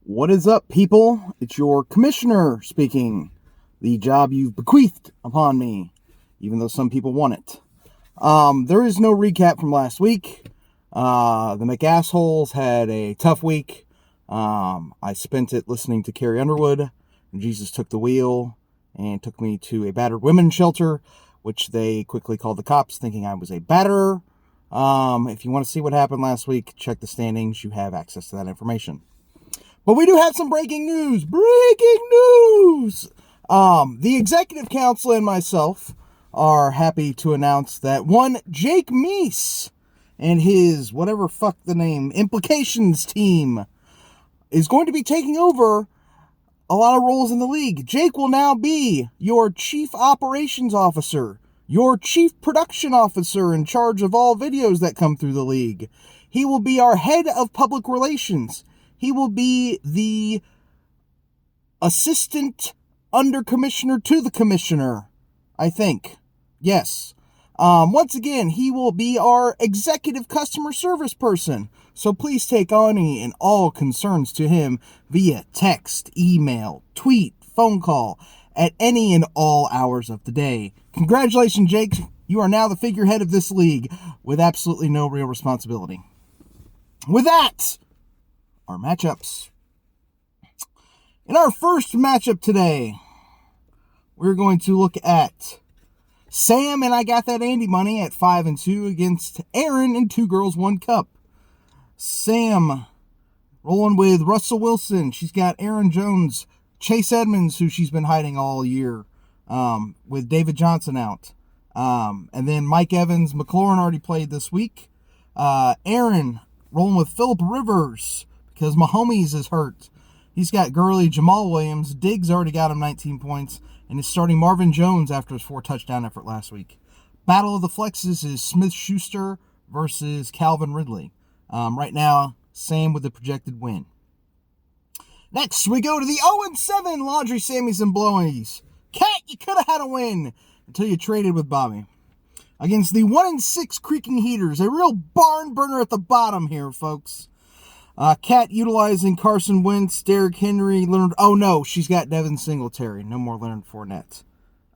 What is up, people? It's your commissioner speaking. The job you've bequeathed upon me, even though some people want it. There is no recap from last week. The McAssholes had a tough week. I spent it listening to Carrie Underwood, and Jesus Took the Wheel, and took me to a battered women's shelter, which they quickly called the cops, thinking I was a batterer. If you want to see what happened last week, check the standings. You have access to that information. But we do have some breaking news. Breaking news! The executive council and myself are happy to announce that one Jake Meese and his whatever fuck the name implications team is going to be taking over a lot of roles in the league. Jake will now be your chief operations officer, your chief production officer in charge of all videos that come through the league. He will be our head of public relations. He will be the assistant under commissioner to the commissioner, I think. Yes. Once again, he will be our executive customer service person. So please take any and all concerns to him via text, email, tweet, phone call, at any and all hours of the day. Congratulations, Jake. You are now the figurehead of this league with absolutely no real responsibility. With that, our matchups. In our first matchup today, we're going to look at Sam and I Got That Andy Money at 5-2 against Aaron and Two Girls, One Cup. Sam rolling with Russell Wilson. She's got Aaron Jones, Chase Edmonds, who she's been hiding all year, with David Johnson out. And then Mike Evans, McLaurin already played this week. Aaron rolling with Phillip Rivers, because Mahomes is hurt. He's got Gurley, Jamal Williams. Diggs already got him 19 points. And is starting Marvin Jones after his 4-touchdown effort last week. Battle of the Flexes is Smith-Schuster versus Calvin Ridley. Right now, Sam with the projected win. Next, we go to the 0-7 Laundry Sammys and Blowies. Cat, you could have had a win until you traded with Bobby. Against the 1-6 Creaking Heaters. A real barn burner at the bottom here, folks. Cat utilizing Carson Wentz, Derrick Henry, Leonard. Oh no, she's got Devin Singletary. No more Leonard Fournette.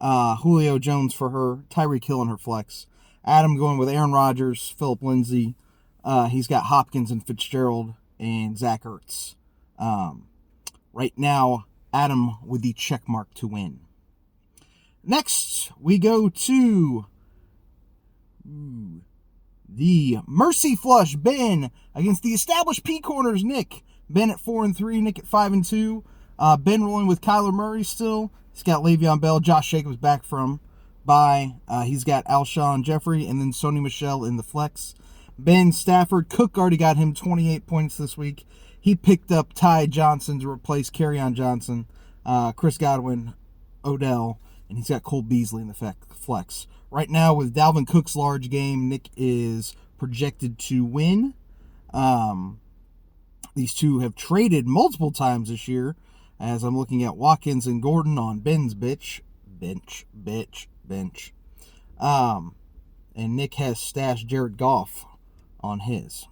Julio Jones for her. Tyreek Hill in her flex. Adam going with Aaron Rodgers, Philip Lindsay. He's got Hopkins and Fitzgerald and Zach Ertz. Right now, Adam with the check mark to win. Next, we go to the Mercy Flush, Ben, against the established P Corners, Nick. Ben at 4-3, Nick at 5-2. Ben rolling with Kyler Murray still. He's got Le'Veon Bell, Josh Jacobs back from bye. He's got Alshon Jeffrey and then Sony Michel in the flex. Ben Stafford, Cook already got him 28 points this week. He picked up Ty Johnson to replace Kerryon Johnson, Chris Godwin, Odell, and he's got Cole Beasley in the flex. Right now, with Dalvin Cook's large game, Nick is projected to win. These two have traded multiple times this year, as I'm looking at Watkins and Gordon on Ben's bench. And Nick has stashed Jared Goff on his.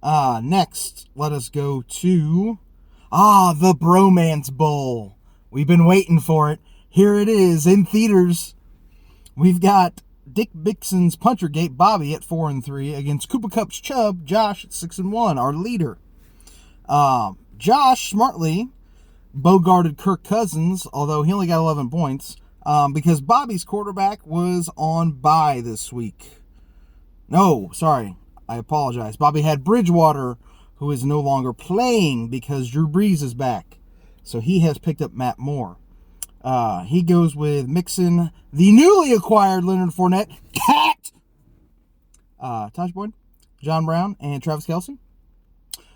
Next, let us go to the Bromance Bowl. We've been waiting for it. Here it is in theaters. We've got Dick Bixon's Punchergate Bobby at 4-3 against Cooper Cup's Chubb, Josh at 6-1, our leader. Josh smartly bogarted Kirk Cousins, although he only got 11 points, because Bobby's quarterback was on bye this week. No, sorry, I apologize. Bobby had Bridgewater, who is no longer playing because Drew Brees is back. So he has picked up Matt Moore. He goes with Mixon, the newly acquired Leonard Fournette, Cat, Taj Boyd, John Brown, and Travis Kelce.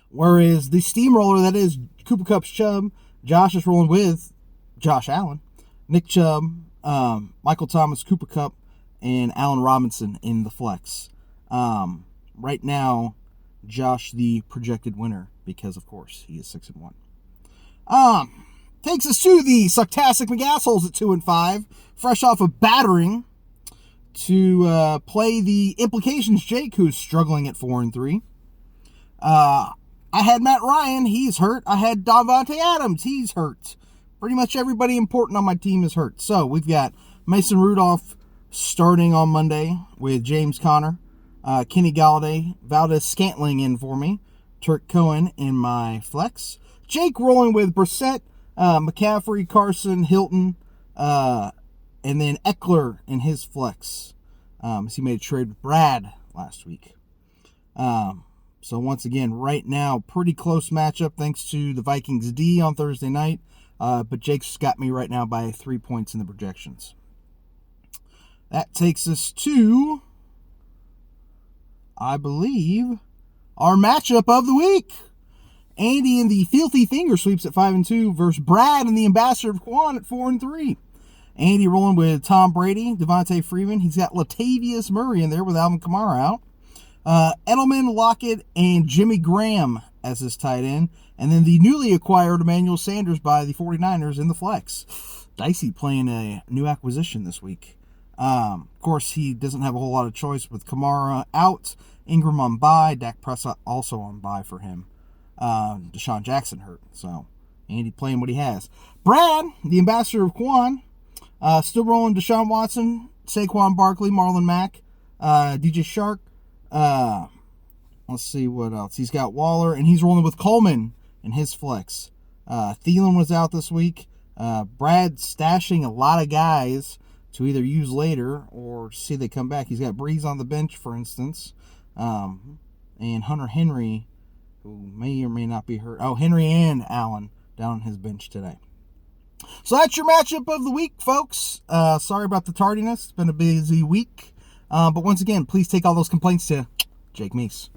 Whereas the steamroller that is Cooper Cup's Chubb, Josh is rolling with Josh Allen, Nick Chubb, Michael Thomas, Cooper Kupp, and Allen Robinson in the flex. Right now, Josh the projected winner because, of course, he is 6-1. Takes us to the Sucktastic McAssholes at 2-5, fresh off of battering, to play the Implications Jake, who's struggling at 4-3. I had Matt Ryan, he's hurt. I had Davante Adams, he's hurt. Pretty much everybody important on my team is hurt. So we've got Mason Rudolph starting on Monday with James Conner, Kenny Galladay, Valdez Scantling in for me, Turk Cohen in my flex, Jake rolling with Brissett, McCaffrey, Carson, Hilton, and then Eckler in his flex. As he made a trade with Brad last week. So once again, right now, pretty close matchup thanks to the Vikings D on Thursday night. But Jake's got me right now by 3 points in the projections. That takes us to, I believe, our matchup of the week. Andy in the Filthy Finger Sweeps at 5-2 versus Brad and the Ambassador of Quan at 4-3. Andy rolling with Tom Brady, Devontae Freeman. He's got Latavius Murray in there with Alvin Kamara out. Edelman, Lockett, and Jimmy Graham as his tight end. And then the newly acquired Emmanuel Sanders by the 49ers in the flex. Dicey playing a new acquisition this week. Of course, he doesn't have a whole lot of choice with Kamara out, Ingram on bye, Dak Prescott also on bye for him. Deshaun Jackson hurt, so Andy playing what he has. Brad, the Ambassador of Quan, still rolling Deshaun Watson, Saquon Barkley, Marlon Mack, DJ Shark. Let's see what else. He's got Waller, and he's rolling with Coleman in his flex. Thielen was out this week. Brad stashing a lot of guys to either use later or see they come back. He's got Breeze on the bench, for instance, and Hunter Henry, who may or may not be hurt. Oh, Henry and Allen down on his bench today. So that's your matchup of the week, folks. Sorry about the tardiness. It's been a busy week. But once again, please take all those complaints to Jake Meese.